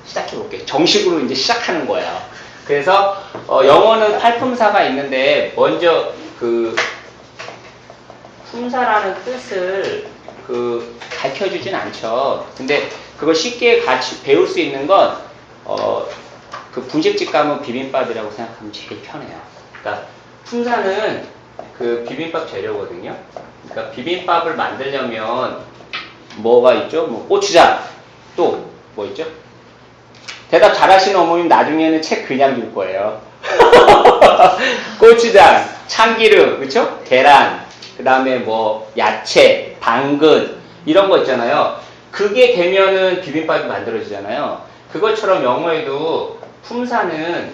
시작해 볼게요. 정식으로 이제 시작하는 거예요. 그래서 영어는 팔품사가 있는데 먼저 그 품사라는 뜻을 가르쳐주진 않죠. 근데 그걸 쉽게 같이 배울 수 있는 건 그 분식집 가면 비빔밥이라고 생각하면 제일 편해요. 그러니까 품사는 그 비빔밥 재료거든요. 그러니까 비빔밥을 만들려면 뭐가 있죠? 뭐 고추장, 또 뭐 있죠? 대답 잘하시는 어머님 나중에는 책 그냥 줄 거예요. 고추장, 참기름, 그렇죠? 계란, 그 다음에 뭐 야채, 당근 이런 거 있잖아요. 그게 되면은 비빔밥이 만들어지잖아요. 그것처럼 영어에도 품사는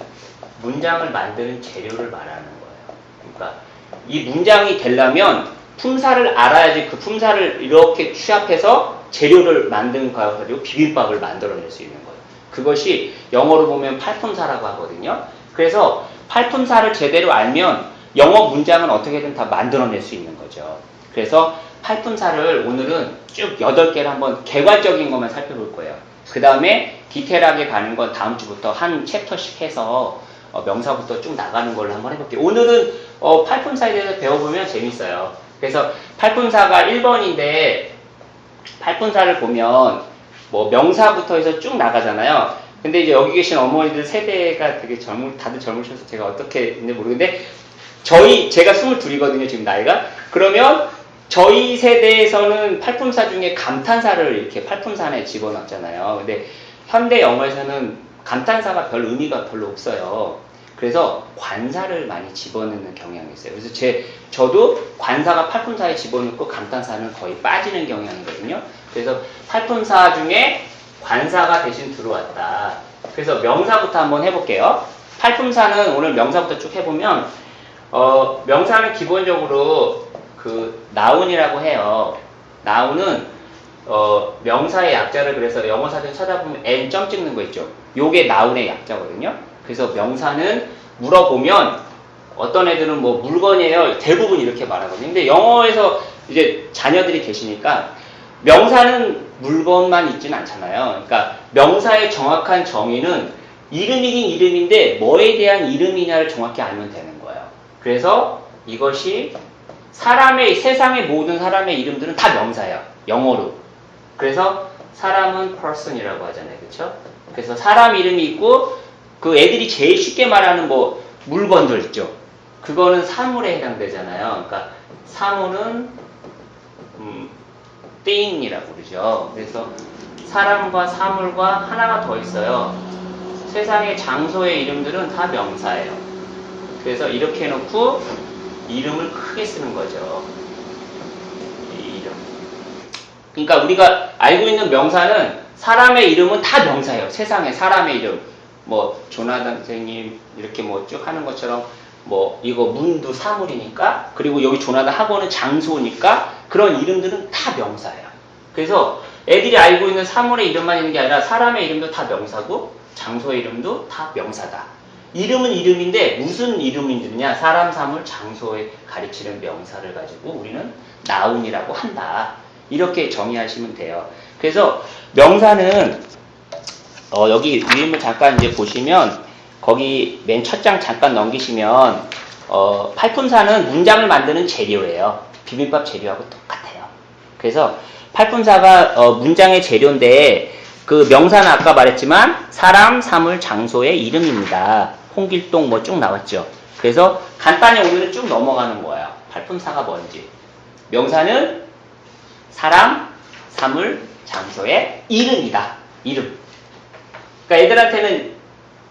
문장을 만드는 재료를 말하는 거예요. 그러니까 이 문장이 되려면 품사를 알아야지 그 품사를 이렇게 취합해서 재료를 만든 거 가지고 비빔밥을 만들어낼 수 있는 거예요. 그것이 영어로 보면 팔품사라고 하거든요. 그래서 팔품사를 제대로 알면 영어 문장은 어떻게든 다 만들어낼 수 있는 거죠. 그래서 팔품사를 오늘은 쭉 8개를 한번 개괄적인 것만 살펴볼 거예요. 그 다음에 디테일하게 가는 건 다음 주부터 한 챕터씩 해서 명사부터 쭉 나가는 걸로 한번 해볼게요. 오늘은 팔품사에 대해서 배워보면 재밌어요. 그래서 팔품사가 1번인데 팔품사를 보면 뭐 명사부터 해서 쭉 나가잖아요. 근데 이제 여기 계신 어머니들 세대가 되게 다들 젊으셔서 제가 어떻게 했는지 모르겠는데 제가 22이거든요, 지금 나이가. 그러면 저희 세대에서는 팔품사 중에 감탄사를 이렇게 팔품사 안에 집어넣잖아요. 근데 현대 영어에서는 감탄사가 별 의미가 별로 없어요. 그래서 관사를 많이 집어넣는 경향이 있어요. 그래서 저도 관사가 팔품사에 집어넣고 감탄사는 거의 빠지는 경향이거든요. 그래서 팔품사 중에 관사가 대신 들어왔다. 그래서 명사부터 한번 해볼게요. 팔품사는 오늘 명사부터 쭉 해보면 명사는 기본적으로 그 나운이라고 해요. 나운은 명사의 약자를 그래서 영어 사전 찾아보면 n 점 찍는 거 있죠. 요게 나운의 약자거든요. 그래서 명사는 물어보면 어떤 애들은 뭐 물건이에요. 대부분 이렇게 말하거든요. 근데 영어에서 이제 자녀들이 계시니까 명사는 물건만 있지는 않잖아요. 그러니까 명사의 정확한 정의는 이름이긴 이름인데 뭐에 대한 이름이냐를 정확히 알면 되는 거예요. 그래서 이것이 세상의 모든 사람의 이름들은 다 명사예요. 영어로. 그래서 사람은 person이라고 하잖아요. 그렇죠? 그래서 사람 이름이 있고 그 애들이 제일 쉽게 말하는 뭐 물건들 있죠. 그거는 사물에 해당되잖아요. 그러니까 사물은 thing이라고 그러죠. 그래서 사람과 사물과 하나가 더 있어요. 세상의 장소의 이름들은 다 명사예요. 그래서 이렇게 해놓고 이름을 크게 쓰는 거죠. 이 이름. 그러니까 우리가 알고 있는 명사는 사람의 이름은 다 명사예요. 세상에 사람의 이름. 뭐 조나단 선생님 이렇게 뭐 쭉 하는 것처럼 뭐 이거 문도 사물이니까 그리고 여기 조나단 학원은 장소니까 그런 이름들은 다 명사예요. 그래서 애들이 알고 있는 사물의 이름만 있는 게 아니라 사람의 이름도 다 명사고 장소의 이름도 다 명사다. 이름은 이름인데 무슨 이름이냐 사람, 사물, 장소에 가리치는 명사를 가지고 우리는 나운이라고 한다. 이렇게 정의하시면 돼요. 그래서 명사는 여기 위임을 잠깐 이제 보시면 거기 맨 첫 장 잠깐 넘기시면 팔품사는 문장을 만드는 재료예요. 비빔밥 재료하고 똑같아요. 그래서 팔품사가 문장의 재료인데 그 명사는 아까 말했지만 사람, 사물, 장소의 이름입니다. 홍길동 뭐 쭉 나왔죠. 그래서 간단히 오늘은 쭉 넘어가는 거예요. 팔품사가 뭔지. 명사는 사람, 사물, 장소의 이름이다. 이름. 그러니까 애들한테는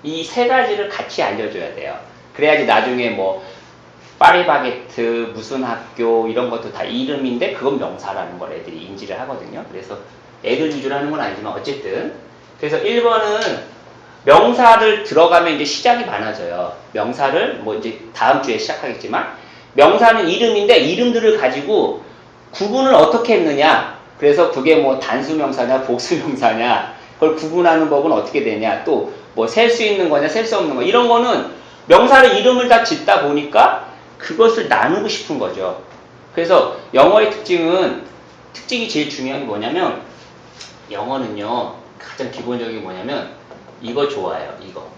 이 세 가지를 같이 알려줘야 돼요. 그래야지 나중에 뭐 파리바게트, 무슨 학교 이런 것도 다 이름인데 그건 명사라는 걸 애들이 인지를 하거든요. 그래서 애들 위주로 하는 건 아니지만 어쨌든 그래서 1번은 명사를 들어가면 이제 시작이 많아져요. 명사를 뭐 이제 다음 주에 시작하겠지만 명사는 이름인데 이름들을 가지고 구분을 어떻게 했느냐. 그래서 그게 뭐 단수명사냐 복수명사냐 그걸 구분하는 법은 어떻게 되냐. 또 뭐 셀 수 있는 거냐 셀 수 없는 거 이런 거는 명사를 이름을 다 짓다 보니까 그것을 나누고 싶은 거죠. 그래서 영어의 특징이 제일 중요한 게 뭐냐면 영어는요 가장 기본적인 게 뭐냐면 이거 좋아요. 이거.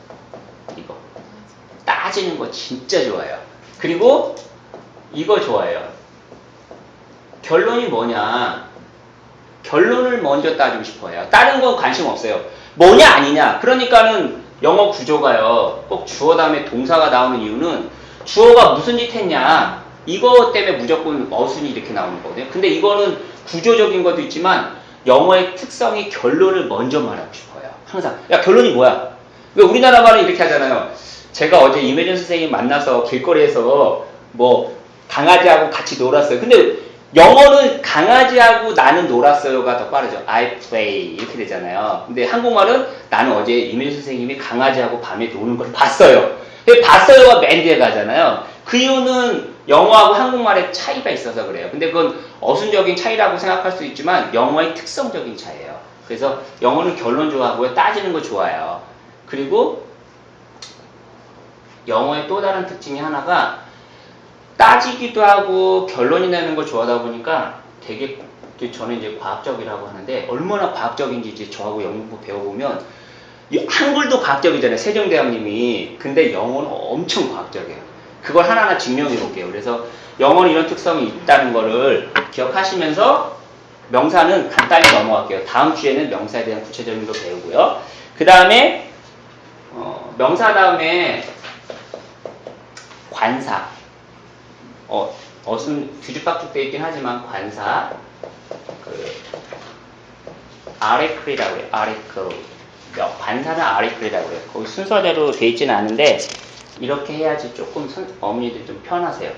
따지는 거 진짜 좋아요. 그리고 이거 좋아요. 결론이 뭐냐? 결론을 먼저 따지고 싶어요. 다른 건 관심 없어요. 뭐냐 아니냐. 그러니까는 영어 구조가요. 꼭 주어 다음에 동사가 나오는 이유는 주어가 무슨 짓 했냐. 이거 때문에 무조건 어순이 이렇게 나오는 거거든요. 근데 이거는 구조적인 것도 있지만 영어의 특성이 결론을 먼저 말하고 싶어요. 항상. 야, 결론이 뭐야? 우리나라 말은 이렇게 하잖아요. 제가 어제 이매준 선생님 만나서 길거리에서 뭐 강아지하고 같이 놀았어요. 근데 영어는 강아지하고 나는 놀았어요가 더 빠르죠. I play 이렇게 되잖아요. 근데 한국말은 나는 어제 이매준 선생님이 강아지하고 밤에 노는 걸 봤어요. 봤어요가 맨 뒤에 가잖아요. 그 이유는 영어하고 한국말의 차이가 있어서 그래요. 근데 그건 어순적인 차이라고 생각할 수 있지만 영어의 특성적인 차이예요. 그래서 영어는 결론 좋아하고요. 따지는 거 좋아해요. 그리고 영어의 또 다른 특징이 하나가 따지기도 하고 결론이 나는 걸 좋아하다 보니까 되게 저는 이제 과학적이라고 하는데 얼마나 과학적인지 이제 저하고 영문부 배워보면 한글도 과학적이잖아요. 세종대왕님이. 근데 영어는 엄청 과학적이에요. 그걸 하나하나 증명해 볼게요. 그래서 영어는 이런 특성이 있다는 거를 기억하시면서 명사는 간단히 넘어갈게요. 다음 주에는 명사에 대한 구체적인 거 배우고요. 그 다음에 명사 다음에 관사. 어순 뒤죽박죽 되어 있긴 하지만 관사. 아레클이라고 해요. 아레클. 관사는 아레클이라고 해요. 거기 순서대로 되어 있지는 않은데 이렇게 해야지 조금 어머니들 좀 편하세요.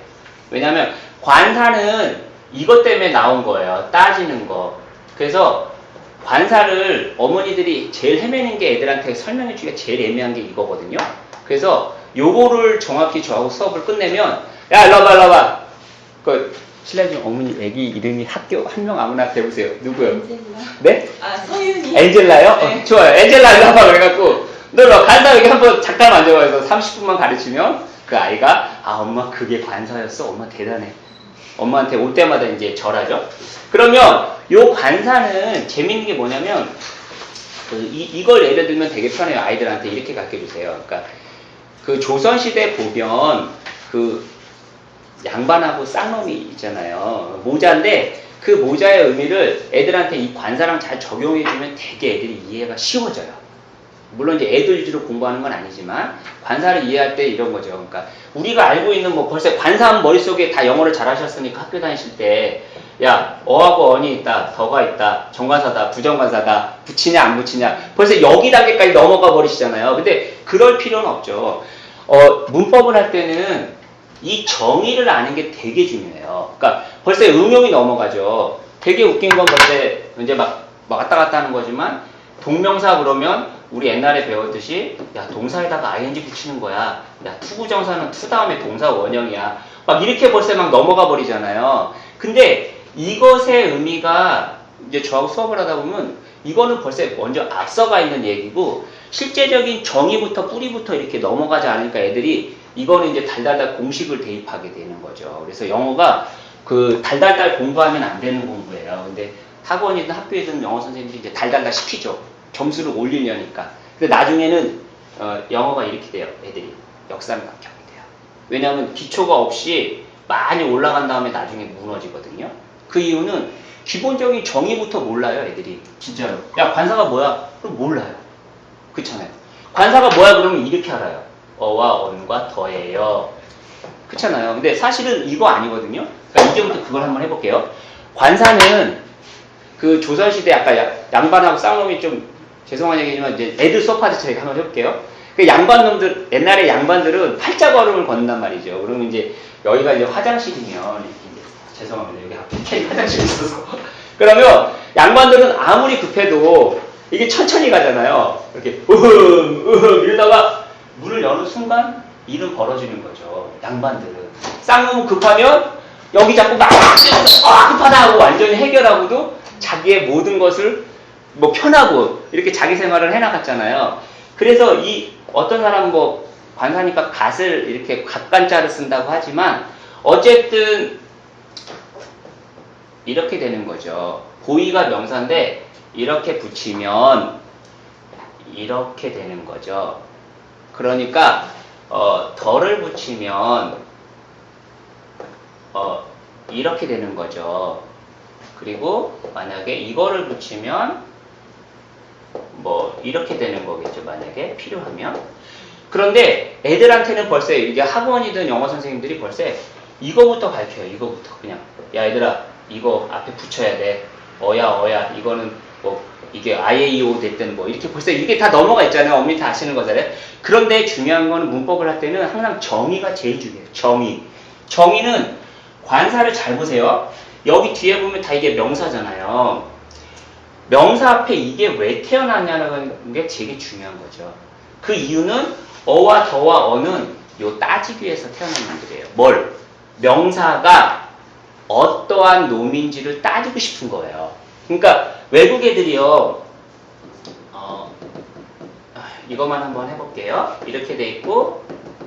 왜냐면 관사는 이것 때문에 나온 거예요. 따지는 거. 그래서 관사를 어머니들이 제일 헤매는 게 애들한테 설명해 주기가 제일 애매한 게 이거거든요. 그래서 요거를 정확히 저하고 수업을 끝내면 야 일로 와봐. 실례지만 어머니 애기 이름이 학교 한 명 아무나 대보세요. 누구요? 엔젤라. 네? 서윤이. 엔젤라요? 네. 좋아요. 엔젤라 일로 와봐. 그래갖고 너 간다 여기 한번 잠깐 앉아봐서 30분만 가르치면 그 아이가 엄마 그게 관사였어? 엄마 대단해. 엄마한테 올 때마다 이제 절하죠. 그러면 요 관사는 재밌는 게 뭐냐면 이걸 예를 들면 되게 편해요. 아이들한테 이렇게 가르쳐주세요. 그러니까 그 조선시대 보면 그 양반하고 쌍놈이 있잖아요. 모자인데 그 모자의 의미를 애들한테 이 관사랑 잘 적용해주면 되게 애들이 이해가 쉬워져요. 물론 이제 애들 위주로 공부하는 건 아니지만 관사를 이해할 때 이런 거죠. 그러니까 우리가 알고 있는 뭐 벌써 관사하면 머릿속에 다 영어를 잘하셨으니까 학교 다니실 때 야 어하고 언이 있다, 더가 있다, 정관사다, 부정관사다, 붙이냐 안 붙이냐 벌써 여기 단계까지 넘어가 버리시잖아요. 근데 그럴 필요는 없죠. 문법을 할 때는 이 정의를 아는 게 되게 중요해요. 그러니까 벌써 응용이 넘어가죠. 되게 웃긴 건 벌써 이제 막 왔다 갔다 하는 거지만 동명사 그러면 우리 옛날에 배웠듯이 야 동사에다가 ing 붙이는 거야. 야 투구정사는 투 다음에 동사 원형이야. 막 이렇게 벌써 막 넘어가 버리잖아요. 근데 이것의 의미가 이제 저하고 수업을 하다 보면 이거는 벌써 먼저 앞서가 있는 얘기고 실제적인 정의부터 뿌리부터 이렇게 넘어가지 않으니까 애들이 이거는 이제 달달달 공식을 대입하게 되는 거죠. 그래서 영어가 그 달달달 공부하면 안 되는 공부예요. 근데 학원이든 학교에든 영어 선생님들이 이제 달달달 시키죠. 점수를 올리려니까. 근데 나중에는 영어가 이렇게 돼요. 애들이 역삼각형이 돼요. 왜냐하면 기초가 없이 많이 올라간 다음에 나중에 무너지거든요. 그 이유는 기본적인 정의부터 몰라요. 애들이 진짜로. 야 관사가 뭐야? 그럼 몰라요. 그렇잖아요. 관사가 뭐야? 그러면 이렇게 알아요. 어와 언과 더예요. 그렇잖아요. 근데 사실은 이거 아니거든요. 그러니까 이제부터 그걸 한번 해볼게요. 관사는 그 조선시대 아까 양반하고 쌍놈이 좀 죄송한 얘기지만 이제 애들 수업하듯이 저희가 한번 해볼게요. 그 양반놈들 옛날에 양반들은 팔자걸음을 걷는단 말이죠. 그러면 이제 여기가 이제 화장실이면 이렇게 이제 죄송합니다. 여기 앞에 화장실이 있어서 그러면 양반들은 아무리 급해도 이게 천천히 가잖아요. 이렇게 이러다가 문을 여는 순간 일은 벌어지는 거죠. 양반들은. 쌍놈은 급하면 여기 자꾸 막 급하다 하고 완전히 해결하고도 자기의 모든 것을 뭐 편하고 이렇게 자기 생활을 해나갔잖아요. 그래서 이 어떤 사람은 뭐 관사니까 갓을 이렇게 갓간자를 쓴다고 하지만 어쨌든 이렇게 되는 거죠. 고의가 명사인데 이렇게 붙이면 이렇게 되는 거죠. 그러니까 덜을 붙이면 이렇게 되는 거죠. 그리고 만약에 이거를 붙이면 뭐 이렇게 되는 거겠죠. 만약에 필요하면. 그런데 애들한테는 벌써 이게 학원이든 영어 선생님들이 벌써 이거부터 가르쳐요. 이거부터 그냥 야 얘들아 이거 앞에 붙여야 돼. 어야 이거는 뭐 이게 IAO 됐든 뭐 이렇게 벌써 이게 다 넘어가 있잖아요. 어머니 다 아시는 거잖아요. 그런데 중요한 거는 문법을 할 때는 항상 정의가 제일 중요해요. 정의는 관사를 잘 보세요. 여기 뒤에 보면 다 이게 명사잖아요. 명사 앞에 이게 왜 태어났냐는 게 되게 중요한 거죠. 그 이유는 어와 더와 어는 요 따지기 위해서 태어난 놈들이에요. 뭘? 명사가 어떠한 놈인지를 따지고 싶은 거예요. 그러니까 외국 애들이요. 이것만 한번 해볼게요. 이렇게 돼 있고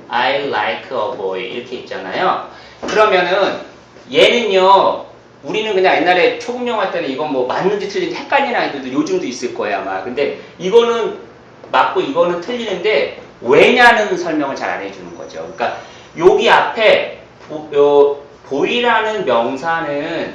I like a boy 이렇게 있잖아요. 그러면은 얘는요. 우리는 그냥 옛날에 초급영어 할 때는 이건 뭐 맞는지 틀린지 헷갈리는 아이들도 요즘도 있을 거예요 아마. 근데 이거는 맞고 이거는 틀리는데 왜냐는 설명을 잘 안 해주는 거죠. 그러니까 여기 앞에 보이라는 명사는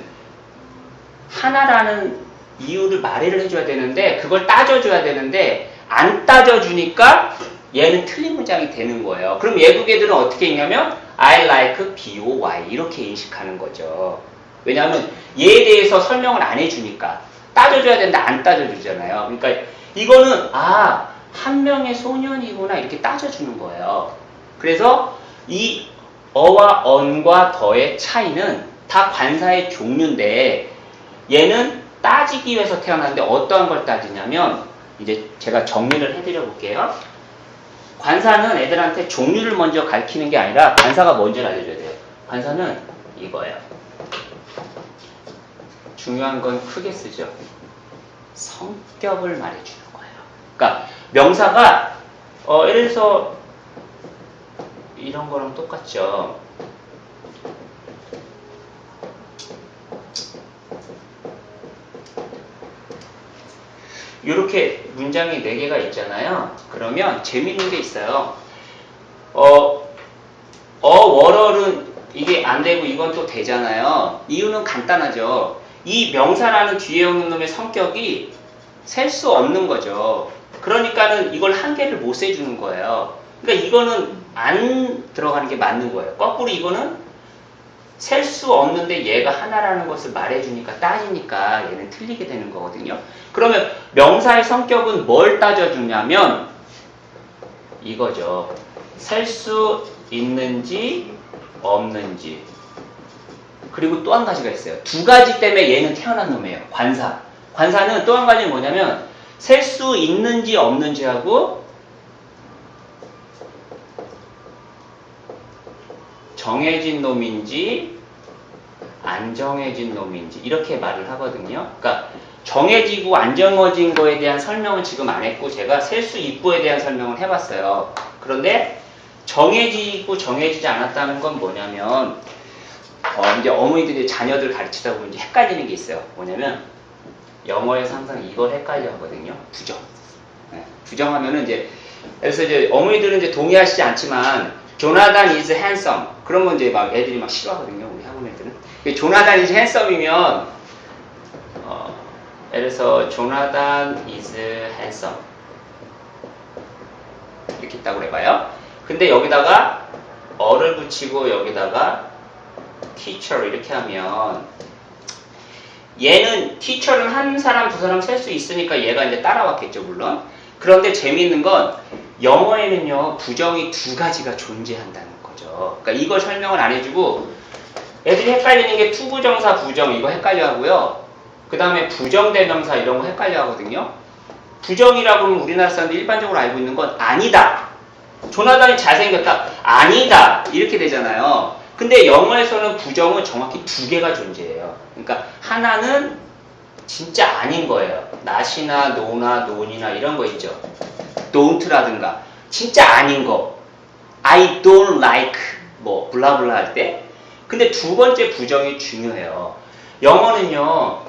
하나라는 이유를 말해를 해줘야 되는데 그걸 따져줘야 되는데 안 따져주니까 얘는 틀린 문장이 되는 거예요. 그럼 외국 애들은 어떻게 읽냐면 I like boy 이렇게 인식하는 거죠. 왜냐하면 얘에 대해서 설명을 안 해주니까 따져줘야 되는데 안 따져주잖아요. 그러니까 이거는 한 명의 소년이구나 이렇게 따져주는 거예요. 그래서 이 어와 언과 더의 차이는 다 관사의 종류인데 얘는 따지기 위해서 태어났는데 어떠한 걸 따지냐면 이제 제가 정리를 해드려 볼게요. 관사는 애들한테 종류를 먼저 가르치는 게 아니라 관사가 뭔지를 알려줘야 돼요. 관사는 이거예요. 중요한 건 크게 쓰죠. 성격을 말해주는 거예요. 그러니까 명사가 예를 들어서 이런 거랑 똑같죠. 이렇게 문장이 4개가 있잖아요. 그러면 재밌는 게 있어요. 월월은 이게 안 되고 이건 또 되잖아요. 이유는 간단하죠. 이 명사라는 뒤에 오는 놈의 성격이 셀 수 없는 거죠. 그러니까는 이걸 한 개를 못 세주는 거예요. 그러니까 이거는 안 들어가는 게 맞는 거예요. 거꾸로 이거는 셀 수 없는데 얘가 하나라는 것을 말해주니까 따지니까 얘는 틀리게 되는 거거든요. 그러면 명사의 성격은 뭘 따져주냐면 이거죠. 셀 수 있는지 없는지. 그리고 또 한 가지가 있어요. 2가지 때문에 얘는 태어난 놈이에요. 관사는 또 한 가지는 뭐냐면 셀 수 있는지 없는지하고 정해진 놈인지 안 정해진 놈인지 이렇게 말을 하거든요. 그러니까 정해지고 안 정해진 거에 대한 설명은 지금 안 했고 제가 셀 수 있고에 대한 설명을 해봤어요. 그런데 정해지고 정해지지 않았다는 건 뭐냐면 이제 어머니들이 자녀들 가르치다 보면 이제 헷갈리는 게 있어요. 뭐냐면 영어에서 항상 이걸 헷갈려 하거든요. 부정. 네. 부정하면은 그래서 이제 어머니들은 이제 동의하시지 않지만 조나단 is handsome. 그러면 이제 막 애들이 막 싫어하거든요. 우리 학원 애들은. 조나단 is handsome이면 예를 들어서 조나단 is handsome 이렇게 있다고 해봐요. 근데 여기다가 어를 붙이고 여기다가 teacher 이렇게 하면 얘는 teacher는 한 사람 두 사람 셀 수 있으니까 얘가 이제 따라왔겠죠 물론. 그런데 재미있는 건 영어에는요 부정이 2가지가 존재한다는 거죠. 그러니까 이걸 설명을 안 해주고 애들이 헷갈리는 게 투부정사 부정 이거 헷갈려 하고요. 그 다음에 부정대명사 이런 거 헷갈려 하거든요. 부정이라고 하면 우리나라 사람들이 일반적으로 알고 있는 건 아니다. 조나단이 잘생겼다. 아니다. 이렇게 되잖아요. 근데 영어에서는 부정은 정확히 2개가 존재해요. 그러니까 하나는 진짜 아닌 거예요. not이나 no나 non이나 이런 거 있죠. don't라든가 진짜 아닌 거. I don't like 뭐 블라블라 할 때. 근데 2번째 부정이 중요해요. 영어는요.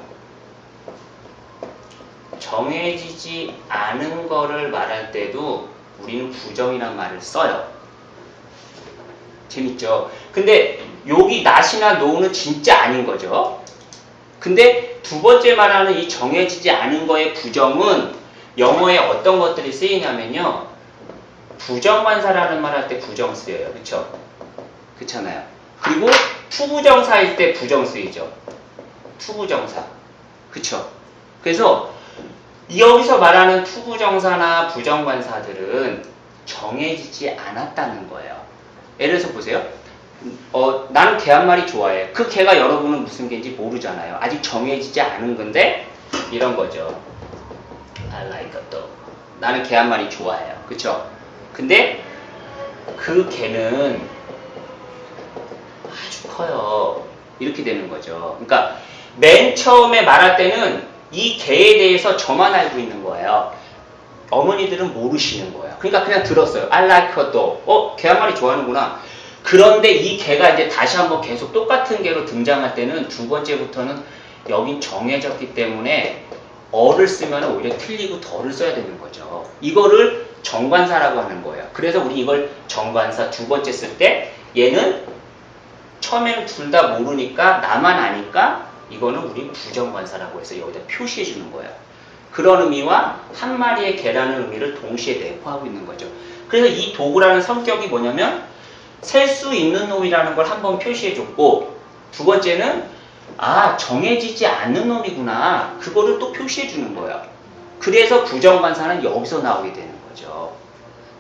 정해지지 않은 거를 말할 때도 우리는 부정이란 말을 써요. 재밌죠? 근데 여기 not이나 no는 진짜 아닌 거죠. 근데 두 번째 말하는 이 정해지지 않은 거의 부정은 영어에 어떤 것들이 쓰이냐면요. 부정관사라는 말 할 때 부정 쓰여요. 그쵸? 그렇잖아요. 그리고 투부정사일 때 부정 쓰이죠. 투부정사. 그쵸? 그래서 여기서 말하는 투부정사나 부정관사들은 정해지지 않았다는 거예요. 예를 들어서 보세요. 나는 개 한 마리 좋아해. 그 개가 여러분은 무슨 개인지 모르잖아요. 아직 정해지지 않은 건데 이런 거죠. I like a dog. 나는 개 한 마리 좋아해요. 그쵸? 근데 그 개는 아주 커요. 이렇게 되는 거죠. 그러니까 맨 처음에 말할 때는 이 개에 대해서 저만 알고 있는 거예요. 어머니들은 모르시는 거예요. 그러니까 그냥 들었어요. I like a dog. 개 한 마리 좋아하는구나. 그런데 이 개가 이제 다시 한번 계속 똑같은 개로 등장할 때는 두 번째부터는 여긴 정해졌기 때문에 어를 쓰면 오히려 틀리고 덜을 써야 되는 거죠. 이거를 정관사라고 하는 거예요. 그래서 우리 이걸 정관사 두 번째 쓸 때 얘는 처음에는 둘 다 모르니까 나만 아니까 이거는 우리 부정관사라고 해서 여기다 표시해 주는 거예요. 그런 의미와 한 마리의 개라는 의미를 동시에 내포하고 있는 거죠. 그래서 이 도구라는 성격이 뭐냐면 셀 수 있는 놈이라는 걸 한번 표시해 줬고 두 번째는 정해지지 않는 놈이구나. 그거를 또 표시해 주는 거예요. 그래서 부정관사는 여기서 나오게 되는 거죠.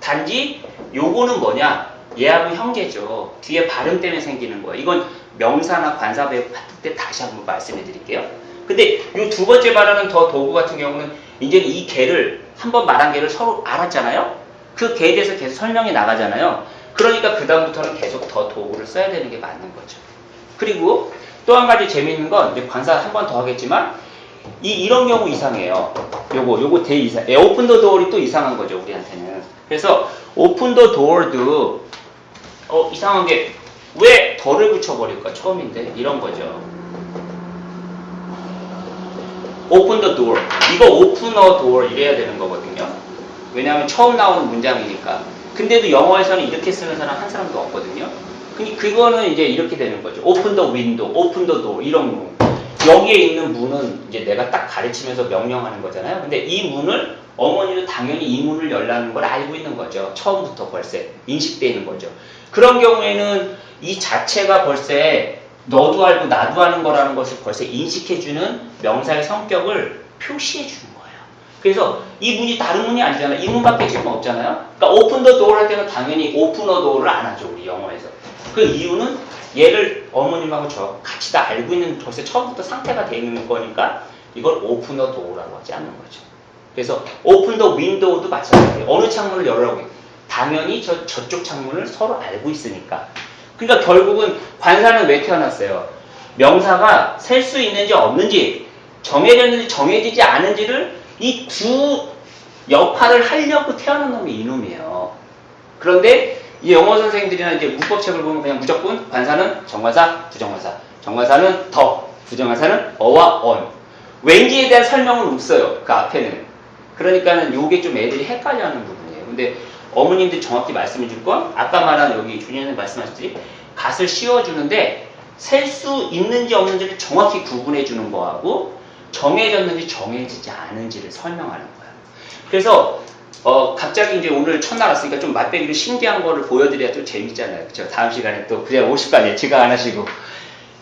단지 요거는 뭐냐? 얘하고 형제죠. 뒤에 발음 때문에 생기는 거예요. 이건 명사나 관사 배우 받을 때 다시 한번 말씀해 드릴게요. 근데 이 두 번째 말하는 더 도구 같은 경우는 이제 이 개를 한번 말한 개를 서로 알았잖아요. 그 개에 대해서 계속 설명이 나가잖아요. 그러니까 그 다음부터는 계속 더 도구를 써야 되는 게 맞는 거죠. 그리고 또 한 가지 재미있는 건 이제 관사 한 번 더 하겠지만 이런 경우 이상해요. 요거 되게 이상해. 오픈 더 도어이 또 이상한 거죠, 우리한테는. 그래서 오픈 더 도어도 이상한 게 왜 덜을 붙여버릴까? 처음인데 이런 거죠. 오픈 더 도어. 이거 오픈 더 도어 이래야 되는 거거든요. 왜냐하면 처음 나오는 문장이니까. 근데도 영어에서는 이렇게 쓰는 사람 한 사람도 없거든요. 그거는 이제 이렇게 되는 거죠. 오픈 더 윈도우, 오픈 더 도어 이런 문. 여기에 있는 문은 이제 내가 딱 가르치면서 명령하는 거잖아요. 근데 이 문을 어머니도 당연히 이 문을 열라는 걸 알고 있는 거죠. 처음부터 벌써 인식되어 있는 거죠. 그런 경우에는 이 자체가 벌써 너도 알고 나도 아는 거라는 것을 벌써 인식해주는 명사의 성격을 표시해주는 거예요. 그래서 이 문이 다른 문이 아니잖아요. 이 문밖에 지금 없잖아요. 그러니까 오픈 더 도어를 할 때는 당연히 오픈 더 도어를 안 하죠. 우리 영어에서. 그 이유는 얘를 어머님하고 저 같이 다 알고 있는 벌써 처음부터 상태가 되어 있는 거니까 이걸 오픈 더 도어라고 하지 않는 거죠. 그래서 오픈 더 윈도우도 마찬가지예요. 어느 창문을 열으라고 해요. 당연히 저쪽 창문을 서로 알고 있으니까. 그러니까 결국은 관사는 왜 태어났어요? 명사가 셀 수 있는지 없는지 정해졌는지 정해지지 않은지를 이 두 역할을 하려고 태어난 놈이 이놈이에요. 그런데 이 영어 선생님들이나 이제 문법책을 보면 그냥 무조건 관사는 정관사, 부정관사, 정관사는 더, 부정관사는 어와 on. 왠지에 대한 설명은 없어요. 그 앞에는. 그러니까는 요게 좀 애들이 헷갈려하는 부분이에요. 근데 어머님들이 정확히 말씀해 줄 건 아까 말한 여기 준현님 말씀하셨듯이 갓을 씌워주는데 셀 수 있는지 없는지를 정확히 구분해 주는 거하고 정해졌는지 정해지지 않은지를 설명하는 거예요. 그래서 갑자기 이제 오늘 첫날 왔으니까 좀 맛배기로 신기한 거를 보여드려야 좀 재밌잖아요. 그쵸? 다음 시간에 또 그냥 50간 예측 안 하시고.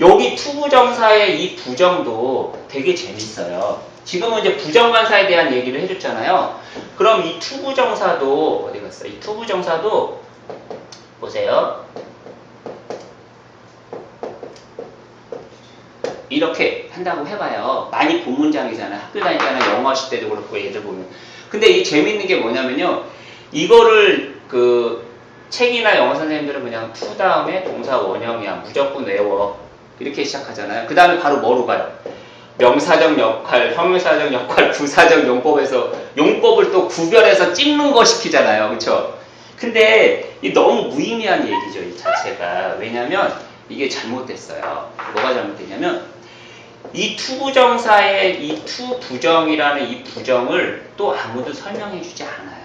여기 투부정사의 이 부정도 되게 재밌어요. 지금은 이제 부정관사에 대한 얘기를 해줬잖아요. 그럼 이 투부정사도, 어디 갔어? 이 투부정사도, 보세요. 이렇게 한다고 해봐요. 많이 본 문장이잖아요. 학교 다닐 때나 영어 하실 때도 그렇고 얘들 보면. 근데 이 재밌는 게 뭐냐면요. 이거를 책이나 영어 선생님들은 그냥 투 다음에 동사 원형이야. 무조건 외워. 이렇게 시작하잖아요. 그 다음에 바로 뭐로 가요? 명사적 역할, 형용사적 역할, 부사적 용법에서 용법을 또 구별해서 찍는 거 시키잖아요. 그쵸? 근데 이 너무 무의미한 얘기죠. 이 자체가. 왜냐면 이게 잘못됐어요. 뭐가 잘못됐냐면 이 투부정사의 이 투부정이라는 이 부정을 또 아무도 설명해 주지 않아요.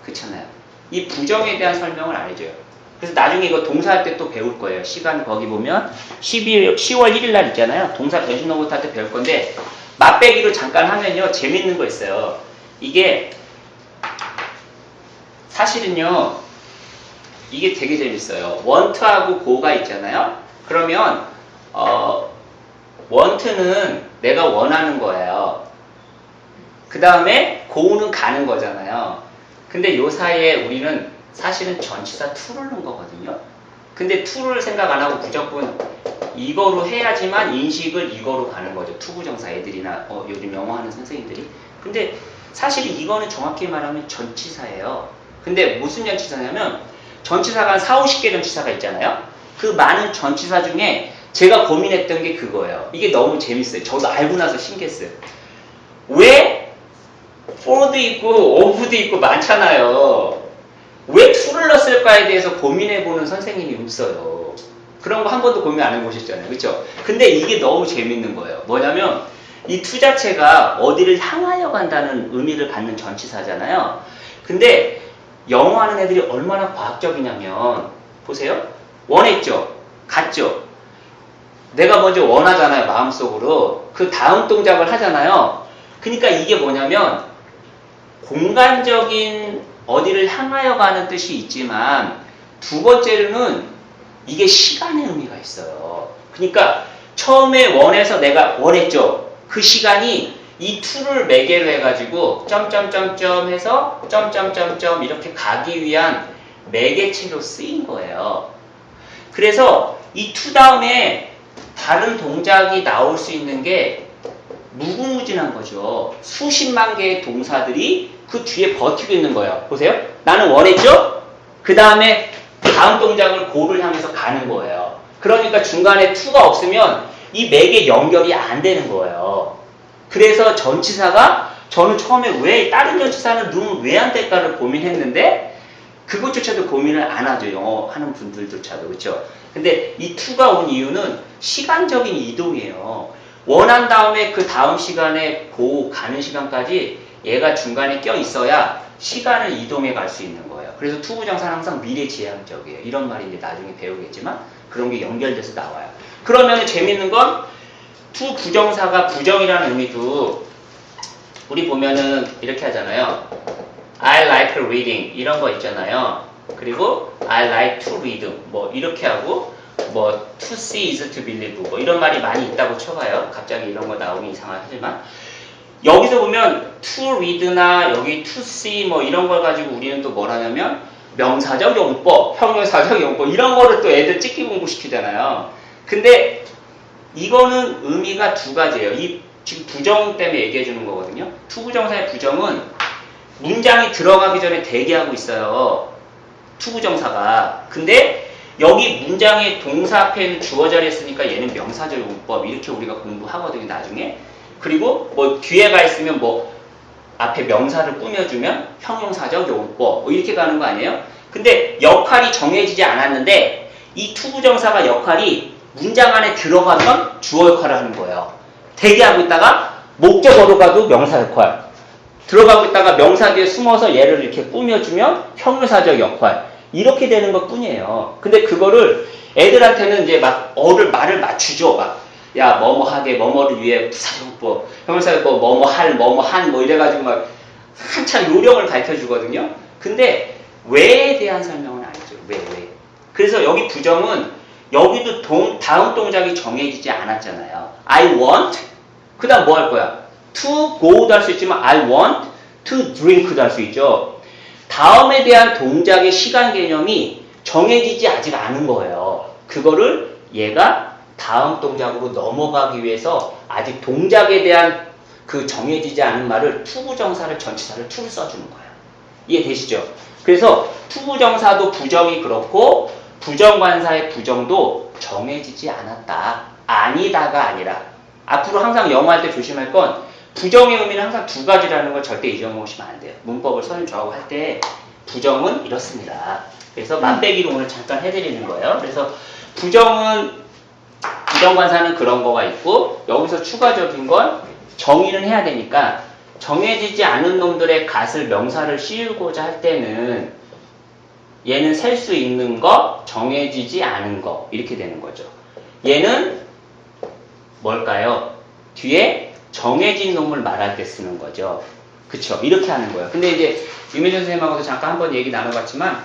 그렇잖아요. 이 부정에 대한 설명을 안 해줘요. 그래서 나중에 이거 동사할 때 또 배울 거예요. 시간 거기 보면 10월 1일 날 있잖아요. 동사 변신 로봇 할 때 배울 건데 맛배기로 잠깐 하면요. 재밌는 거 있어요. 이게 사실은요. 이게 되게 재밌어요. want하고 go가 있잖아요. 그러면 want는 내가 원하는 거예요. 그 다음에 go는 가는 거잖아요. 근데 요 사이에 우리는 사실은 전치사 to를 넣은 거거든요. 근데 to를 생각 안 하고 무조건 이거로 해야지만 인식을 이거로 가는 거죠. 투부정사 애들이나 요즘 영어 하는 선생님들이. 근데 사실 이거는 정확히 말하면 전치사예요. 근데 무슨 전치사냐면 전치사가 한 4, 50개 전치사가 있잖아요. 그 많은 전치사 중에 제가 고민했던 게 그거예요. 이게 너무 재밌어요. 저도 알고 나서 신기했어요. 왜 for도 있고 of도 있고 많잖아요. 왜 to를 넣었을까에 대해서 고민해보는 선생님이 없어요. 그런 거 한 번도 고민 안 해보셨잖아요. 그렇죠? 근데 이게 너무 재밌는 거예요. 뭐냐면 이 to 자체가 어디를 향하여 간다는 의미를 갖는 전치사잖아요. 근데 영어 하는 애들이 얼마나 과학적이냐면 보세요. 원했죠? 갔죠? 내가 먼저 원하잖아요. 마음속으로. 그 다음 동작을 하잖아요. 그러니까 이게 뭐냐면 공간적인 어디를 향하여 가는 뜻이 있지만 두 번째로는 이게 시간의 의미가 있어요. 그러니까 처음에 원해서 내가 원했죠. 그 시간이 이 to를 매개로 해가지고 점점점점 해서 점점점점 이렇게 가기 위한 매개체로 쓰인 거예요. 그래서 이 to 다음에 다른 동작이 나올 수 있는 게 무궁무진한 거죠. 수십만 개의 동사들이 그 뒤에 버티고 있는 거예요. 보세요. 나는 원했죠? 그 다음에 다음 동작을 go를 향해서 가는 거예요. 그러니까 중간에 to가 없으면 이 맥의 연결이 안 되는 거예요. 그래서 전치사가 저는 처음에 왜 다른 전치사는 넣으면 왜 안 될까를 고민했는데 그것조차도 고민을 안 하죠. 영어 하는 분들조차도. 그렇죠? 근데 이 to가 온 이유는 시간적인 이동이에요. 원한 다음에 그 다음 시간에 go 가는 시간까지 얘가 중간에 껴 있어야 시간을 이동해 갈 수 있는 거예요. 그래서 투부정사는 항상 미래지향적이에요. 이런 말이 이제 나중에 배우겠지만 그런 게 연결돼서 나와요. 그러면 재밌는 건 투 부정사가 부정이라는 의미도 우리 보면은 이렇게 하잖아요. I like reading 이런 거 있잖아요. 그리고 I like to read 뭐 이렇게 하고 뭐 to see is to believe 뭐 이런 말이 많이 있다고 쳐봐요. 갑자기 이런 거 나오면 이상하지만 여기서 보면 to read나 여기 to see 뭐 이런 걸 가지고 우리는 또 뭘 하냐면 명사적 용법, 형용사적 용법 이런 거를 또 애들 찍기 공부시키잖아요. 근데 이거는 의미가 두 가지예요. 이 지금 부정 때문에 얘기해 주는 거거든요. 투부정사의 부정은 문장이 들어가기 전에 대기하고 있어요. 투부정사가. 근데 여기 문장의 동사 앞에 있는 주어 자리에 쓰니까 얘는 명사적 용법 이렇게 우리가 공부하거든요. 나중에. 그리고 뭐 뒤에 가 있으면 뭐 앞에 명사를 꾸며주면 형용사적 용법 뭐 이렇게 가는 거 아니에요? 근데 역할이 정해지지 않았는데 이 투부정사가 역할이 문장 안에 들어가면 주어 역할을 하는 거예요. 대기하고 있다가 목적어로 가도 명사 역할. 들어가고 있다가 명사 뒤에 숨어서 얘를 이렇게 꾸며주면 형용사적 역할. 이렇게 되는 것 뿐이에요. 근데 그거를 애들한테는 이제 막 말을 맞추죠. 막 야 뭐뭐 하게 뭐뭐를 위해 부사용법, 형용사용법 뭐뭐 할 뭐뭐 한 뭐 이래가지고 막 한참 요령을 가르쳐 주거든요. 근데 왜에 대한 설명은 아니죠. 왜. 그래서 여기 부정은 여기도 다음 동작이 정해지지 않았잖아요. I want 그 다음 뭐 할 거야? To go도 할 수 있지만 I want to drink도 할 수 있죠. 다음에 대한 동작의 시간 개념이 정해지지 아직 않은 거예요. 그거를 얘가 다음 동작으로 넘어가기 위해서 아직 동작에 대한 그 정해지지 않은 말을 투부정사를 전치사를 to를 써주는 거예요. 이해되시죠? 그래서 투부정사도 부정이 그렇고 부정관사의 부정도 정해지지 않았다. 아니다가 아니라 앞으로 항상 영어할 때 조심할 건 부정의 의미는 항상 두 가지라는 걸 절대 잊어먹으시면 안 돼요. 문법을 선생님 저하고 할 때 부정은 이렇습니다. 그래서 맛배기로 오늘 잠깐 해드리는 거예요. 그래서 부정은 부정관사는 그런 거가 있고 여기서 추가적인 건 정의는 해야 되니까 정해지지 않은 놈들의 갓을 명사를 씌우고자 할 때는 얘는 셀 수 있는 거, 정해지지 않은 거 이렇게 되는 거죠. 얘는 뭘까요? 뒤에 정해진 놈을 말할 때 쓰는 거죠. 그쵸? 이렇게 하는 거예요. 근데 이제 유민준 선생님하고도 잠깐 한번 얘기 나눠봤지만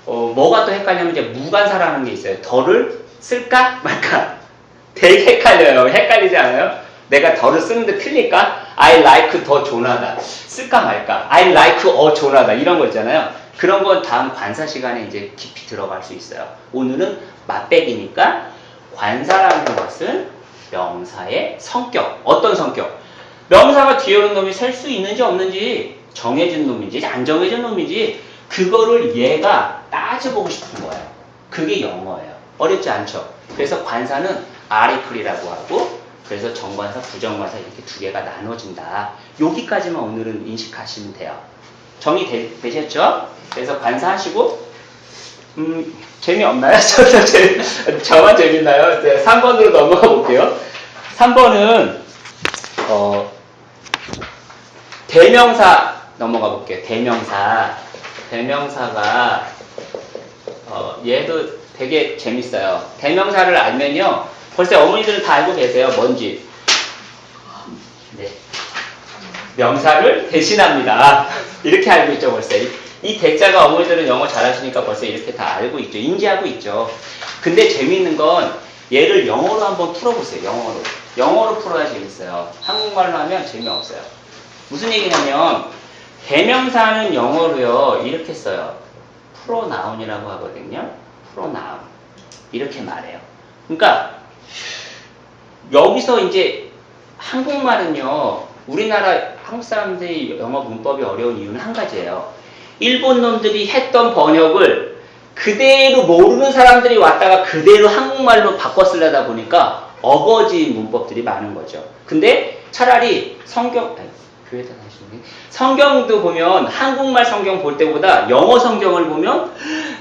뭐가 또 헷갈리냐면 이제 무관사라는 게 있어요. 더를 쓸까 말까? 되게 헷갈려요. 헷갈리지 않아요? 내가 더를 쓰는데 틀릴까? I like 더 조나다. 쓸까 말까? I like 조나다. 이런 거 있잖아요. 그런 건 다음 관사 시간에 이제 깊이 들어갈 수 있어요. 오늘은 맛배기니까 관사라는 것은 명사의 성격. 어떤 성격? 명사가 뒤에 오는 놈이 셀 수 있는지 없는지 정해진 놈인지 안 정해진 놈인지 그거를 얘가 따져보고 싶은 거예요. 그게 영어예요. 어렵지 않죠? 그래서 관사는 아리클이라고 하고 그래서 정관사, 부정관사 이렇게 두 개가 나눠진다. 여기까지만 오늘은 인식하시면 돼요. 정리되셨죠? 그래서 관사하시고 재미없나요? 저만 재밌나요? 네, 3번으로 넘어가 볼게요. 3번은 대명사 넘어가 볼게요. 대명사가 얘도 되게 재밌어요. 대명사를 알면요. 벌써 어머니들은 다 알고 계세요. 뭔지. 네. 명사를 대신합니다. 이렇게 알고 있죠, 벌써. 이 대자가 어머니들은 영어 잘하시니까 벌써 이렇게 다 알고 있죠. 인지하고 있죠. 근데 재밌는 건 얘를 영어로 한번 풀어보세요. 영어로 풀어야 재밌어요. 한국말로 하면 재미없어요. 무슨 얘기냐면 대명사는 영어로요. 이렇게 써요. 프로나운이라고 하거든요. 프로나운. 이렇게 말해요. 그러니까 여기서 이제 한국말은요. 우리나라 한국 사람들이 영어 문법이 어려운 이유는 한 가지예요. 일본 놈들이 했던 번역을 그대로 모르는 사람들이 왔다가 그대로 한국말로 바꿔 쓰려다 보니까 어거지 문법들이 많은 거죠. 근데 차라리 성경도 보면 한국말 성경 볼 때보다 영어 성경을 보면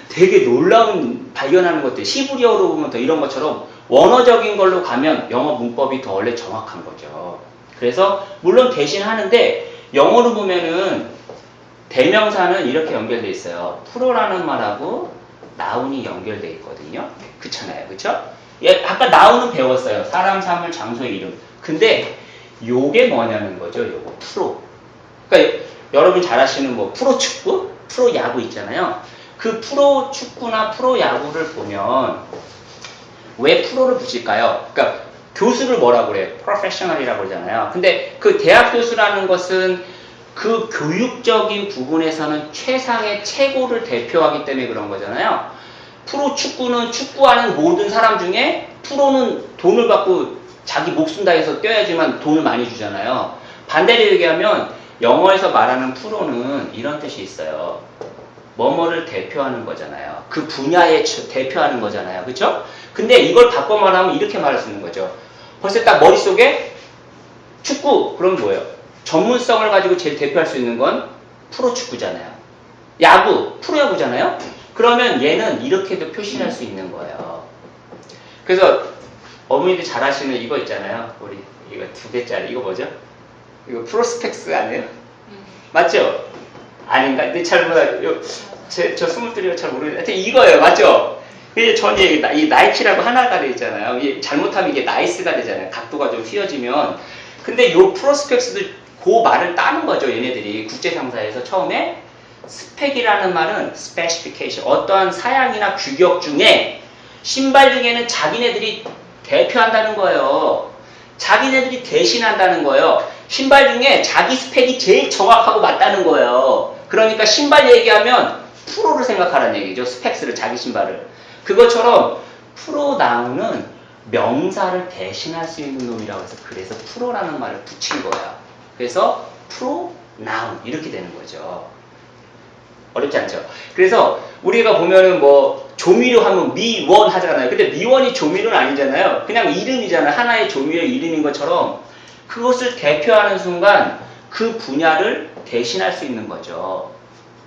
되게 놀라운 발견하는 것들, 히브리어로 보면 더 이런 것처럼 원어적인 걸로 가면 영어 문법이 더 원래 정확한 거죠. 그래서 물론 대신 하는데 영어로 보면은 대명사는 이렇게 연결돼 있어요. 프로라는 말하고 나운이 연결돼 있거든요. 그렇잖아요. 그쵸? 예, 아까 나운은 배웠어요. 사람, 사물, 장소, 이름. 근데 요게 뭐냐는 거죠. 요거 프로. 그러니까 여러분 잘 아시는 뭐 프로축구, 프로야구 있잖아요. 그 프로축구나 프로야구를 보면 왜 프로를 붙일까요? 그러니까 교수를 뭐라고 그래요? 프로페셔널이라고 그러잖아요. 근데 그 대학 교수라는 것은 그 교육적인 부분에서는 최상의 최고를 대표하기 때문에 그런 거잖아요. 프로축구는 축구하는 모든 사람 중에 프로는 돈을 받고 자기 목숨 다해서 뛰어야지만 돈을 많이 주잖아요. 반대로 얘기하면 영어에서 말하는 프로는 이런 뜻이 있어요. 뭐뭐를 대표하는 거잖아요. 그 분야에 대표하는 거잖아요. 그쵸? 근데 이걸 바꿔 말하면 이렇게 말할 수 있는 거죠. 벌써 딱 머릿속에 축구, 그럼 뭐예요? 전문성을 가지고 제일 대표할 수 있는 건 프로축구잖아요. 야구, 프로야구잖아요. 그러면 얘는 이렇게도 표시할 수 있는 거예요. 그래서 어머니들 잘 아시는 이거 있잖아요. 우리 이거 2개짜리 이거 뭐죠? 이거 프로스펙스 아니에요? 맞죠? 아닌가? 근데 잘 몰라요. 저 스물들이가 잘 모르겠는데 하여튼 이거예요. 맞죠? 이게 전 이 나이키라고 하나가 돼 있잖아요. 이게 잘못하면 이게 나이스가 되잖아요. 각도가 좀 휘어지면. 근데 요 프로스펙스도 그 말을 따는 거죠. 얘네들이 국제상사에서 처음에 스펙이라는 말은 specification, 어떠한 사양이나 규격 중에 신발 중에는 자기네들이 대표한다는 거예요. 자기네들이 대신한다는 거예요. 신발 중에 자기 스펙이 제일 정확하고 맞다는 거예요. 그러니까 신발 얘기하면 프로를 생각하라는 얘기죠. 스펙스를, 자기 신발을. 그것처럼 프로나운은 명사를 대신할 수 있는 놈이라고 해서 그래서 프로라는 말을 붙인 거예요. 그래서 프로나운 이렇게 되는 거죠. 어렵지 않죠? 그래서 우리가 보면은 뭐 조미료 하면 미원 하잖아요. 근데 미원이 조미료는 아니잖아요. 그냥 이름이잖아요. 하나의 조미료 이름인 것처럼 그것을 대표하는 순간 그 분야를 대신할 수 있는 거죠.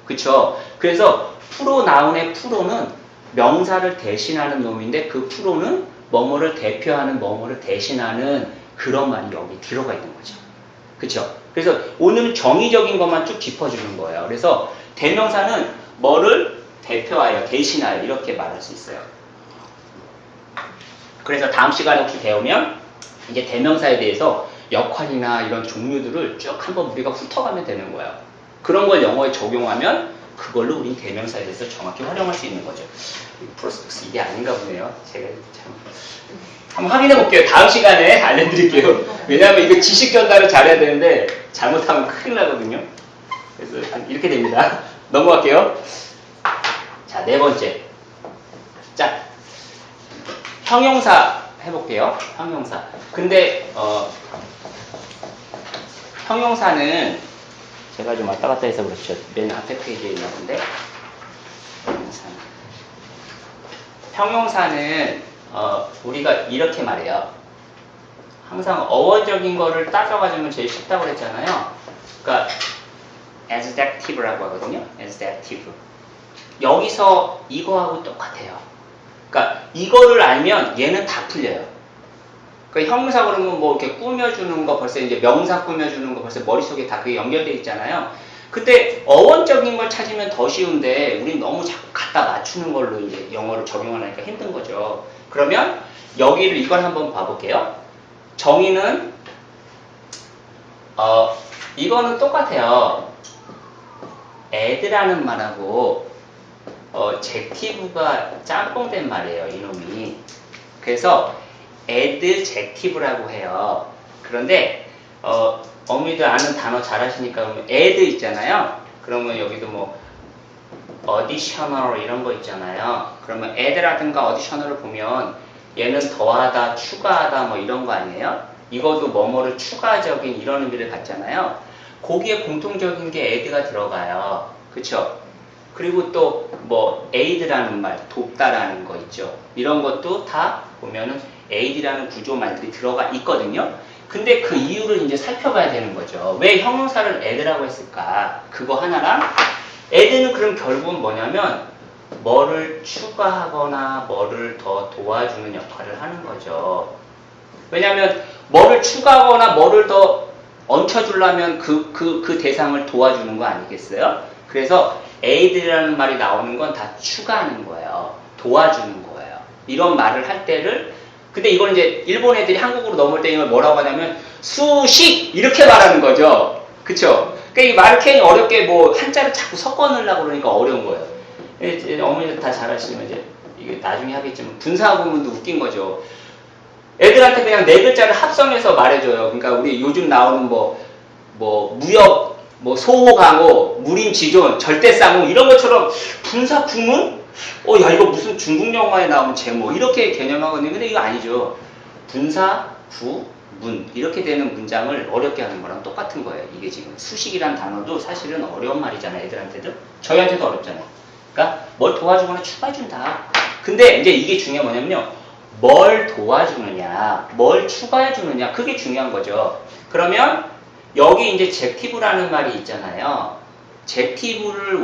그쵸? 그래서 프로나운의 프로는 명사를 대신하는 놈인데 그 프로는 뭐뭐를 대표하는, 뭐뭐를 대신하는 그런 말이 여기 들어가 있는 거죠. 그쵸? 그래서 오늘은 정의적인 것만 쭉 짚어주는 거예요. 그래서 대명사는 뭐를 대표하여, 대신하여 이렇게 말할 수 있어요. 그래서 다음 시간에 혹시 배우면 이제 대명사에 대해서 역할이나 이런 종류들을 쭉 한번 우리가 훑어가면 되는 거예요. 그런 걸 영어에 적용하면 그걸로 우린 대명사에 대해서 정확히 활용할 수 있는 거죠. 프로스톡스 이게 아닌가 보네요. 제가 참 한번 확인해 볼게요. 다음 시간에 알려드릴게요. 왜냐하면 이거 지식 전달을 잘해야 되는데 잘못하면 큰일 나거든요. 그래서 이렇게 됩니다. 넘어갈게요. 자, 네 번째. 자, 형용사 해볼게요. 형용사. 근데 형용사는 제가 좀 왔다 갔다 해서 그렇죠. 맨 앞에 페이지에 있나 본데. 형용사는 우리가 이렇게 말해요. 항상 어원적인 거를 따져가지면 제일 쉽다고 그랬잖아요. 그러니까 adjective라고 하거든요. adjective. 여기서 이거하고 똑같아요. 그러니까 이거를 알면 얘는 다 풀려요. 그러니까 형용사 그러면 뭐 이렇게 꾸며주는 거 벌써 이제 명사 꾸며주는 거 벌써 머릿속에 다 그게 연결돼 있잖아요. 근데 어원적인 걸 찾으면 더 쉬운데 우린 너무 자꾸 갖다 맞추는 걸로 이제 영어를 적용하니까 힘든 거죠. 그러면 여기를 이걸 한번 봐볼게요. 정의는 이거는 똑같아요. add라는 말하고 jective가 짬뽕된 말이에요. 이놈이. 그래서 adjective라고 해요. 그런데 어머니들 아는 단어 잘 하시니까 그러면 add 있잖아요. 그러면 여기도 뭐 additional 이런 거 있잖아요. 그러면 add라든가 additional을 보면 얘는 더하다, 추가하다 뭐 이런 거 아니에요? 이것도 뭐뭐를 추가적인 이런 의미를 갖잖아요. 거기에 공통적인 게 add가 들어가요. 그쵸? 그리고 또 뭐 aid라는 말, 돕다라는 거 있죠. 이런 것도 다 보면은 aid라는 구조 말들이 들어가 있거든요. 근데 그 이유를 이제 살펴봐야 되는 거죠. 왜 형용사를 add라고 했을까? 그거 하나랑 add는 그럼 결국은 뭐냐면 뭐를 추가하거나 뭐를 더 도와주는 역할을 하는 거죠. 왜냐하면 뭐를 추가하거나 뭐를 더 얹혀주려면 그 대상을 도와주는 거 아니겠어요? 그래서 aid라는 말이 나오는 건 다 추가하는 거예요. 도와주는 거예요. 이런 말을 할 때를 근데 이걸 이제 일본 애들이 한국으로 넘을 때 이걸 뭐라고 하냐면 수식 이렇게 말하는 거죠. 그쵸? 그러니까 이 말을 괜히 어렵게 뭐 한자를 자꾸 섞어 넣으려고 그러니까 어려운 거예요. 이제 어머니들 다 잘 아시면 이제 이게 나중에 하겠지만 분사 구문도 웃긴 거죠. 애들한테 그냥 네 글자를 합성해서 말해줘요. 그러니까 우리 요즘 나오는 뭐 무역, 뭐 소호강호, 무림지존, 절대쌍호 이런 것처럼 분사 구문? 야 이거 무슨 중국 영화에 나오는 제목 이렇게 개념하거든요. 근데 이거 아니죠. 분사, 구, 문 이렇게 되는 문장을 어렵게 하는 거랑 똑같은 거예요. 이게 지금 수식이란 단어도 사실은 어려운 말이잖아요. 애들한테도. 저희한테도 어렵잖아요. 그러니까 뭘 도와주거나 추가해준다. 근데 이제 이게 중요한 뭐냐면요. 뭘 도와주느냐, 뭘 추가해주느냐 그게 중요한 거죠. 그러면 여기 이제 jective라는 말이 있잖아요. jective를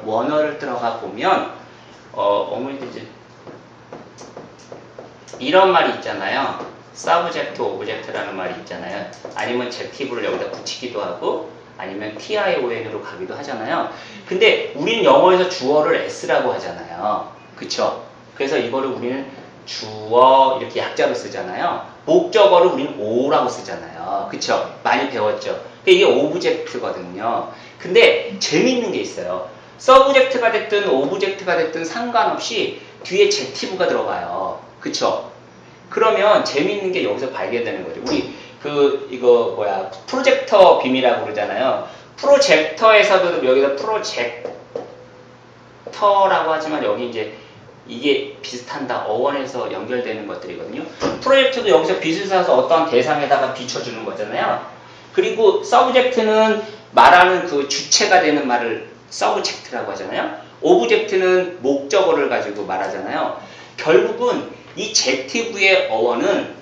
원어를 들어가 보면 어머니들 이제 이런 말이 있잖아요. subject, object라는 말이 있잖아요. 아니면 jective를 여기다 붙이기도 하고 아니면 tion으로 가기도 하잖아요. 근데 우린 영어에서 주어를 s라고 하잖아요. 그쵸? 그래서 이거를 우리는 주어 이렇게 약자로 쓰잖아요. 목적어를 우리는 o라고 쓰잖아요. 그쵸? 많이 배웠죠? 이게 오브젝트거든요. 근데 재밌는 게 있어요. 서브젝트가 됐든 오브젝트가 됐든 상관없이 뒤에 jective가 들어가요. 그쵸? 그러면 재밌는 게 여기서 발견되는 거죠. 우리 프로젝터 빔이라고 그러잖아요. 프로젝터에서도 여기서 프로젝터라고 하지만 여기 이제 이게 비슷한다. 어원에서 연결되는 것들이거든요. 프로젝트도 여기서 빛을 쏴서 어떠한 대상에다가 비춰주는 거잖아요. 그리고 서브젝트는 말하는 그 주체가 되는 말을 서브젝트라고 하잖아요. 오브젝트는 목적어를 가지고 말하잖아요. 결국은 이 jective의 어원은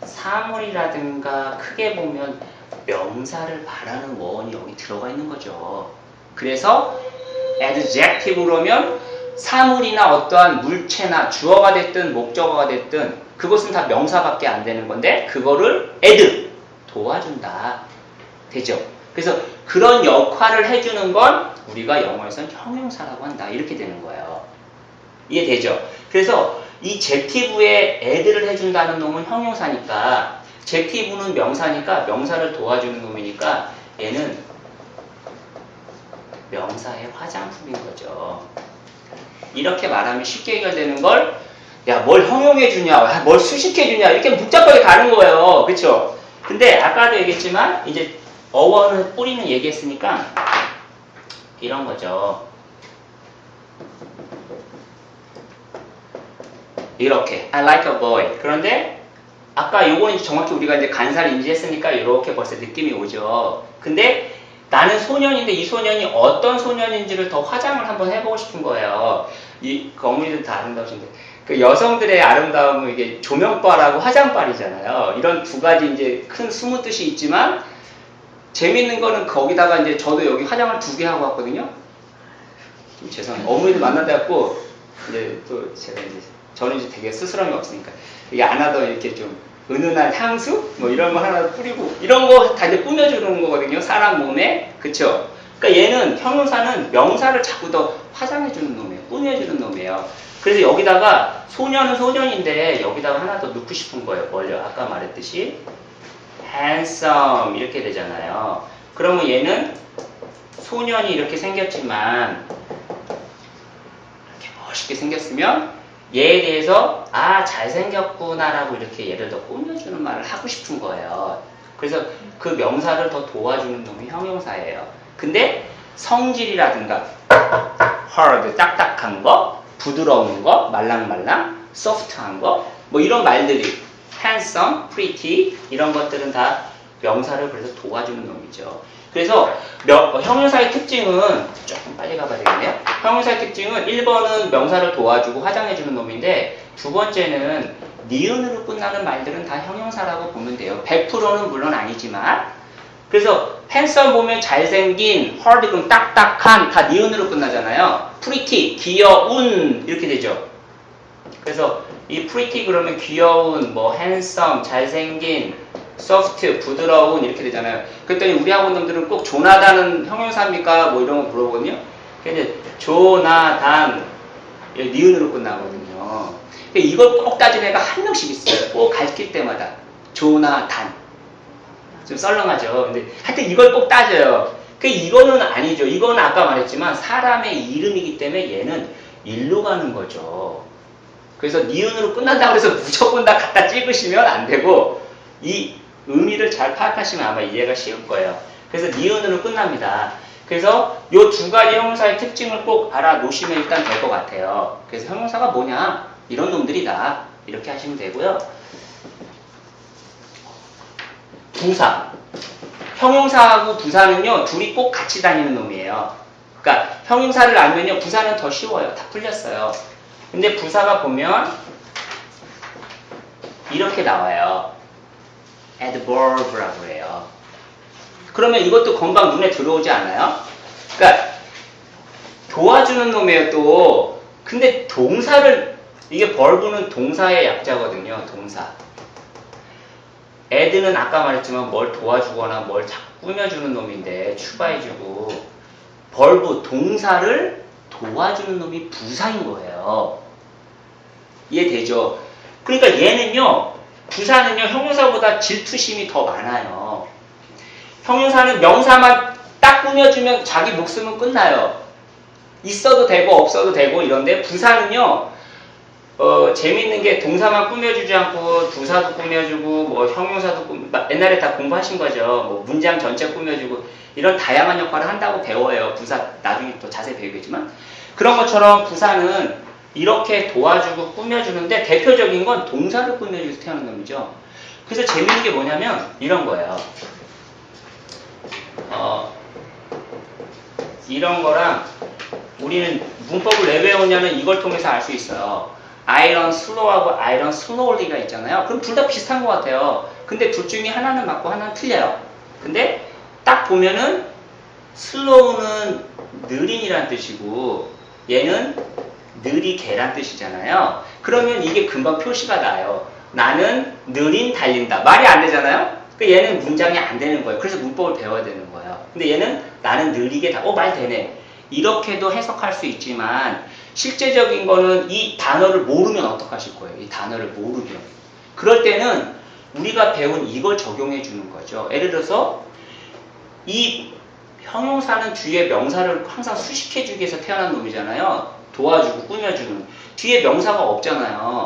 사물이라든가 크게 보면 명사를 말하는 어원이 여기 들어가 있는 거죠. 그래서 adjective로면 사물이나 어떠한 물체나 주어가 됐든 목적어가 됐든 그것은 다 명사밖에 안 되는 건데 그거를 aid 도와준다. 되죠? 그래서 그런 역할을 해주는 건 우리가 영어에서는 형용사라고 한다. 이렇게 되는 거예요. 이해되죠? 그래서 이 제티브에 aid를 해준다는 놈은 형용사니까 제티브는 명사니까 명사를 도와주는 놈이니까 얘는 명사의 화장품인 거죠. 이렇게 말하면 쉽게 해결되는 걸, 야, 뭘 형용해주냐, 뭘 수식해주냐, 이렇게 복잡하게 가는 거예요. 그쵸? 근데 아까도 얘기했지만, 이제 어원을 뿌리는 얘기했으니까, 이런 거죠. 이렇게. I like a boy. 그런데, 아까 요거는 정확히 우리가 이제 간사를 인지했으니까, 이렇게 벌써 느낌이 오죠. 근데, 나는 소년인데 이 소년이 어떤 소년인지를 더 화장을 한번 해보고 싶은 거예요. 이 어머니들 다 아름다우신데 그 여성들의 아름다움은 이게 조명빨하고 화장빨이잖아요. 이런 두 가지 이제 큰 숨은 뜻이 있지만 재밌는 거는 거기다가 이제 저도 여기 화장을 2개 하고 왔거든요. 좀 죄송해요. 어머니들 만나갖고 이제 또 제가 이제 저는 이제 되게 스스럼이 없으니까 이게 안 하던 이렇게 좀 은은한 향수? 뭐 이런 거 하나 뿌리고 이런 거 다 이제 꾸며주는 거거든요. 사람 몸에. 그쵸? 그러니까 얘는 형용사는 명사를 자꾸 더 화장해주는 놈이에요. 꾸며주는 놈이에요. 그래서 여기다가 소년은 소년인데 여기다가 하나 더 넣고 싶은 거예요. 뭘요? 아까 말했듯이 handsome 이렇게 되잖아요. 그러면 얘는 소년이 이렇게 생겼지만 이렇게 멋있게 생겼으면 얘에 대해서 아 잘생겼구나 라고 이렇게 얘를 더 꾸며주는 말을 하고 싶은 거예요. 그래서 그 명사를 더 도와주는 놈이 형용사예요. 근데 성질이라든가 hard 딱딱한 거, 부드러운 거, 말랑말랑, soft한 거 뭐 이런 말들이 handsome, pretty 이런 것들은 다 명사를 그래서 도와주는 놈이죠. 그래서 형용사의 특징은 조금 빨리 가봐야 되겠네요. 형용사의 특징은 1번은 명사를 도와주고 화장해주는 놈인데 두 번째는 니은으로 끝나는 말들은 다 형용사라고 보면 돼요. 100%는 물론 아니지만 그래서 handsome 보면 잘생긴, hard 그럼 딱딱한 다 니은으로 끝나잖아요. pretty 귀여운 이렇게 되죠. 그래서 이 pretty 그러면 귀여운, 뭐 handsome 잘생긴, soft 부드러운 이렇게 되잖아요. 그랬더니 우리 학원 놈들은 꼭 조나단은 형용사입니까? 뭐 이런 거 물어보거든요. 근데 조나단 니은으로 끝나거든요. 이걸 꼭 따지는 애가 한 명씩 있어요. 꼭 가르칠 때마다 조나단 좀 썰렁하죠. 근데 하여튼 이걸 꼭 따져요. 이거는 아니죠. 이거는 아까 말했지만 사람의 이름이기 때문에 얘는 일로 가는 거죠. 그래서 니은으로 끝난다고 해서 무조건 다 갖다 찍으시면 안 되고 이 의미를 잘 파악하시면 아마 이해가 쉬울 거예요. 그래서 니은으로 끝납니다. 그래서 이 두 가지 형용사의 특징을 꼭 알아놓으시면 일단 될 것 같아요. 그래서 형용사가 뭐냐? 이런 놈들이다. 이렇게 하시면 되고요. 부사. 형용사하고 부사는요, 둘이 꼭 같이 다니는 놈이에요. 그러니까 형용사를 알면요, 부사는 더 쉬워요. 다 풀렸어요. 근데 부사가 보면 이렇게 나와요. adverb라고 해요. 그러면 이것도 건강 눈에 들어오지 않아요? 그러니까 도와주는 놈이에요 또. 근데 동사를 이게 verb는 동사의 약자거든요. 동사. add는 아까 말했지만 뭘 도와주거나 뭘 자꾸 꾸며주는 놈인데 추가해주고 verb 동사를 도와주는 놈이 부사인 거예요. 이해되죠? 그러니까 얘는요. 부사는요, 형용사보다 질투심이 더 많아요. 형용사는 명사만 딱 꾸며주면 자기 목숨은 끝나요. 있어도 되고 없어도 되고 이런데 부사는요, 재밌는 게 동사만 꾸며주지 않고 부사도 꾸며주고 뭐 형용사도 옛날에 다 공부하신 거죠. 뭐 문장 전체 꾸며주고 이런 다양한 역할을 한다고 배워요. 부사 나중에 또 자세히 배우겠지만 그런 것처럼 부사는 이렇게 도와주고 꾸며주는데 대표적인 건 동사를 꾸며주고 태어난 놈이죠. 그래서 재밌는 게 뭐냐면 이런 거예요. 이런 거랑 우리는 문법을 왜 배웠냐는 이걸 통해서 알 수 있어요. I run slow하고 I run slowly가 있잖아요. 그럼 둘 다 비슷한 것 같아요. 근데 둘 중에 하나는 맞고 하나는 틀려요. 근데 딱 보면은 slow는 느린이란 뜻이고 얘는 느리 개란 뜻이잖아요. 그러면 이게 금방 표시가 나요. 나는 느린 달린다. 말이 안 되잖아요? 그러니까 얘는 문장이 안 되는 거예요. 그래서 문법을 배워야 되는 거예요. 근데 얘는 나는 느리게 말 되네. 이렇게도 해석할 수 있지만 실제적인 거는 이 단어를 모르면 어떡하실 거예요? 이 단어를 모르면. 그럴 때는 우리가 배운 이걸 적용해 주는 거죠. 예를 들어서 이 형용사는 뒤에 명사를 항상 수식해 주기 위해서 태어난 놈이잖아요. 도와주고 꾸며주는. 뒤에 명사가 없잖아요.